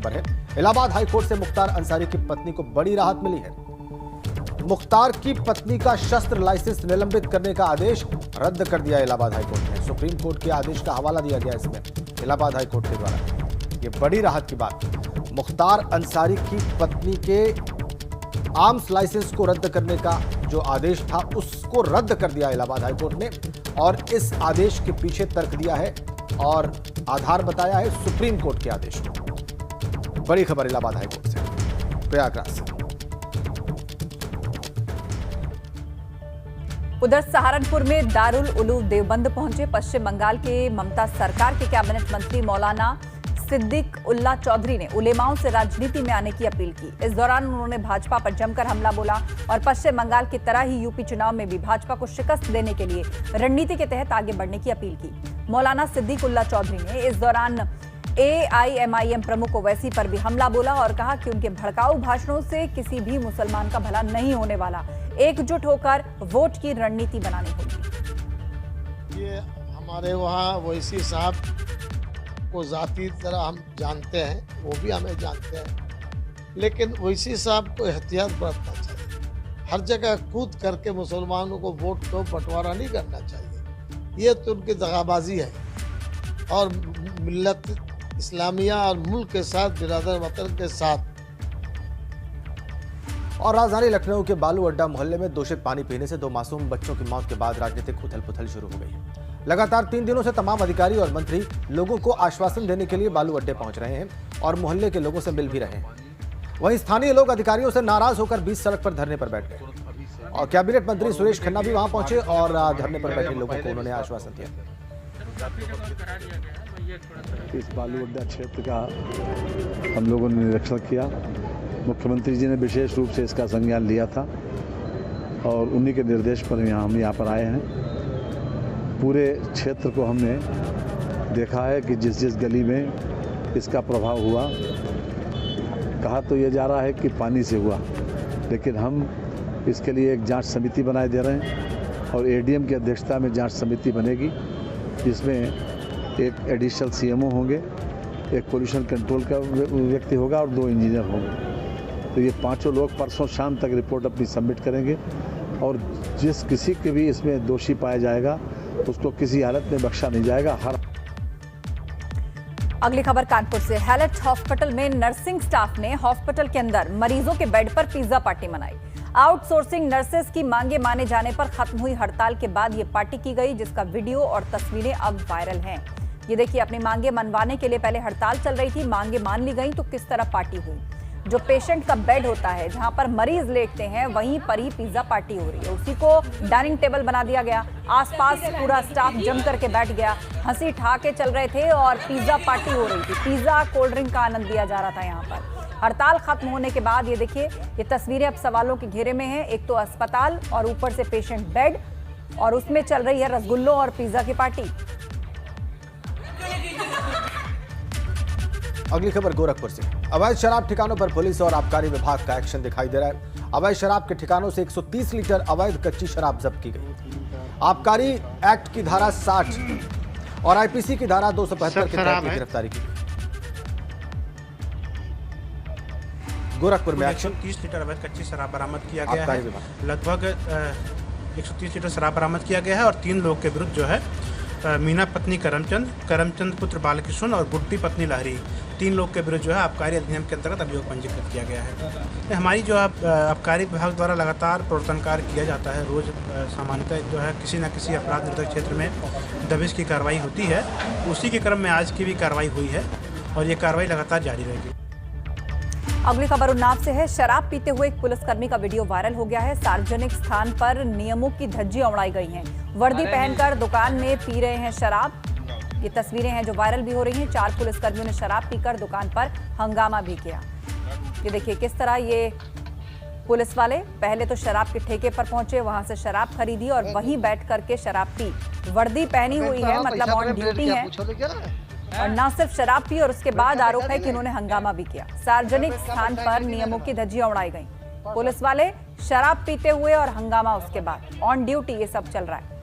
खबर है। इलाहाबाद हाईकोर्ट से मुख्तार अंसारी की पत्नी को बड़ी राहत मिली है। मुख्तार की पत्नी का शस्त्र लाइसेंस निलंबित करने का आदेश रद्द कर दिया इलाहाबाद हाईकोर्ट ने। सुप्रीम कोर्ट के आदेश का हवाला दिया गया इसमें इलाहाबाद हाईकोर्ट के द्वारा। ये बड़ी राहत की बात। मुख्तार अंसारी की पत्नी के आर्म्स लाइसेंस को रद्द करने का जो आदेश था उसको रद्द कर दिया इलाहाबाद हाईकोर्ट ने, और इस आदेश के पीछे तर्क दिया है और आधार बताया है सुप्रीम कोर्ट के आदेश को। बड़ी खबर इलाहाबाद हाईकोर्ट से प्रयागराज से। उधर सहारनपुर में दारुल उलूम देवबंद पहुंचे पश्चिम बंगाल के ममता सरकार के कैबिनेट मंत्री मौलाना सिद्दीक उल्लाह चौधरी ने उलेमाओं से राजनीति में आने की अपील की। इस दौरान उन्होंने भाजपा पर जमकर हमला बोला और पश्चिम बंगाल की तरह ही यूपी चुनाव में भी भाजपा को शिकस्त देने के लिए रणनीति के तहत आगे बढ़ने की अपील की। मौलाना सिद्दीक उल्लाह चौधरी ने इस दौरान AIMIM प्रमुख ओवैसी पर भी हमला बोला और कहा कि उनके भड़काऊ भाषणों से किसी भी मुसलमान का भला नहीं होने वाला। एकजुट होकर वोट की रणनीति बनानी होगी। ये हमारे वहाँ ओवैसी साहब को जाती तरह हम जानते हैं, वो भी हमें जानते हैं, लेकिन ओवैसी साहब को एहतियात बरतना चाहिए। हर जगह कूद करके मुसलमानों को वोट को बंटवारा नहीं करना चाहिए। ये तो उनकी दगाबाजी है और मिल्लत इस्लामिया और मुल्क के साथ, बिरादर वतन के साथ। और राजधानी लखनऊ के बालू अड्डा मोहल्ले में दूषित पानी पीने से 2 मासूम बच्चों की मौत के बाद राजनीतिक उथल पुथल शुरू हो गई है। लगातार 3 दिनों से तमाम अधिकारी और मंत्री लोगों को आश्वासन देने के लिए बालू अड्डे पहुंच रहे हैं और मोहल्ले के लोगों से मिल भी रहे हैं। वहीं स्थानीय लोग अधिकारियों से नाराज होकर बीच सड़क पर धरने पर बैठ गए और कैबिनेट मंत्री सुरेश खन्ना भी वहां पहुंचे और धरने पर बैठे लोगों को उन्होंने आश्वासन दिया। इस बालू अड्डा क्षेत्र का हम लोगों ने निरीक्षण किया। मुख्यमंत्री जी ने विशेष रूप से इसका संज्ञान लिया था और उन्हीं के निर्देश पर हम यहाँ पर आए हैं। पूरे क्षेत्र को हमने देखा है कि जिस जिस गली में इसका प्रभाव हुआ, कहा तो ये जा रहा है कि पानी से हुआ, लेकिन हम इसके लिए एक जांच समिति बनाए दे रहे हैं और ADM की अध्यक्षता में जांच समिति बनेगी, जिसमें एक एडिशनल CMO होंगे, एक पोल्यूशन कंट्रोल का व्यक्ति होगा और 2 इंजीनियर होंगे। तो ये 5 लोग परसों शाम तक रिपोर्ट अपनी सबमिट करेंगे और जिस किसी के भी इसमें दोषी पाया जाएगा उसको किसी हालत में बख्शा नहीं जाएगा। अगली खबर कानपुर से। हैलेट हॉस्पिटल में नर्सिंग स्टाफ ने हॉस्पिटल के अंदर मरीजों के बेड पर पिज्जा पार्टी मनाई। आउटसोर्सिंग नर्सेस की मांगे माने जाने पर खत्म हुई हड़ताल के बाद ये पार्टी की गई, जिसका वीडियो और तस्वीरें अब वायरल हैं। ये देखिए, अपनी मांगे मनवाने के लिए पहले हड़ताल चल रही थी, मांगे मान ली गई तो किस तरह पार्टी हुई। जो पेशेंट का बेड होता है, जहां पर मरीज लेटते हैं, वहीं पर ही पिज्जा पार्टी हो रही है। उसी को डाइनिंग टेबल बना दिया गया। आसपास पूरा स्टाफ जम करके बैठ गया, हंसी ठहाके चल रहे थे और पिज्जा पार्टी हो रही थी। पिज्जा, कोल्ड ड्रिंक का आनंद लिया जा रहा था यहाँ पर। हड़ताल खत्म होने के बाद ये देखिए, ये तस्वीरें अब सवालों के घेरे में हैं। एक तो अस्पताल और ऊपर से पेशेंट बेड और उसमें चल रही है रसगुल्लों और पिज्जा की पार्टी। अगली खबर गोरखपुर से। अवैध शराब ठिकानों पर पुलिस और आबकारी विभाग का एक्शन दिखाई दे रहा है। अवैध शराब के ठिकानों से 130 लीटर अवैध कच्ची शराब जब्त की गई। आबकारी एक्ट की धारा 60 और IPC की धारा 275 के तहत गिरफ्तारी की गई। गोरखपुर में 130 लीटर अवैध कच्ची शराब बरामद किया गया है। लगभग 130 लीटर शराब बरामद किया गया है और 3 लोग के विरुद्ध जो है मीना पत्नी करमचंद पुत्र बालकृष्ण और बुड्ढी पत्नी लहरी, 3 लोग के विरुद्ध जो है आबकारी अधिनियम के अंतर्गत अभियोग पंजीकृत किया गया है। हमारी जो आबकारी विभाग द्वारा लगातार प्रवर्तन कार्य किया जाता है। रोज सामान्यतः जो है किसी न किसी अपराध निरोधक क्षेत्र में दबिश की कार्रवाई होती है। उसी के क्रम में आज की भी कार्रवाई हुई है और ये कार्रवाई लगातार जारी रहेगी। अगली खबर उन्नाव से है। शराब पीते हुए एक पुलिसकर्मी का वीडियो वायरल हो गया है। सार्वजनिक स्थान पर नियमों की धज्जियां उड़ाई गई हैं। वर्दी पहनकर दुकान में पी रहे हैं शराब। ये तस्वीरें हैं जो वायरल भी हो रही हैं। 4 पुलिसकर्मियों ने शराब पीकर दुकान पर हंगामा भी किया। ये देखिए किस तरह ये पुलिस वाले पहले तो शराब के ठेके पर पहुंचे, वहां से शराब खरीदी और वहीं बैठ करके शराब पी। वर्दी पहनी हुई है, मतलब ऑन ड्यूटी है, और न सिर्फ शराब पी और उसके बाद आरोप है कि उन्होंने हंगामा भी किया। सार्वजनिक स्थान पर नियमों की धज्जियां उड़ाई गई। पुलिस वाले शराब पीते हुए और हंगामा उसके बाद, ऑन ड्यूटी ये सब चल रहा है।